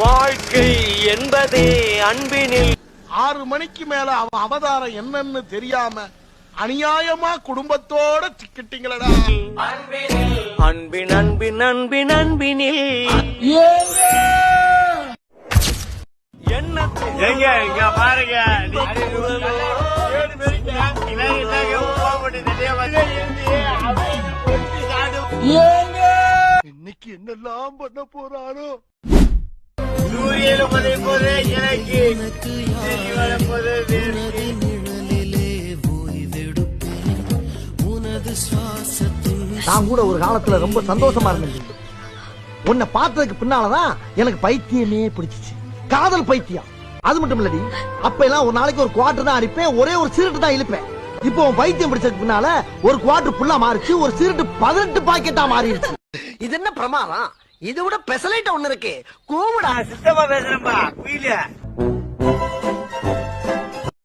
வாழ்க்கை என்பதே அன்பினில். 6 மணிக்கு மேல அவன் அவதாரம் என்னன்னு தெரியாம அநியாயமா குடும்பத்தோட சிக்கிட்டீங்களடா. அன்பின் அன்பின் அன்பின் அன்பினில் என்ன பாருங்க. இன்னைக்கு என்னெல்லாம் பண்ண போறாரோ. நான் கூட ஒரு காலத்துல ரொம்ப சந்தோஷமா இருந்தேன். உன்னை பார்த்ததுக்கு பின்னாலதான் எனக்கு பைத்தியமே பிடிச்சிச்சு. காதல் பைத்தியம். அது மட்டும் இல்லடி, அப்ப எல்லாம் ஒரு நாளைக்கு ஒரு குவார்டர் தான் அடிப்பேன், ஒரே ஒரு சிகரெட் தான் இழுப்பேன். இப்போ உன் பைத்தியம் பிடிச்சதுக்கு பின்னால ஒரு குவார்டர் ஃபுல்லா மாறிச்சு, ஒரு சிகரெட் 18 பாக்கெட்டா மாறிடுச்சு. இது என்ன பிரமாதம்? இது விட பெசலைட் ஒண்ணு இருக்கு. கூவிடா. சித்தமா பேசுறேன்பா.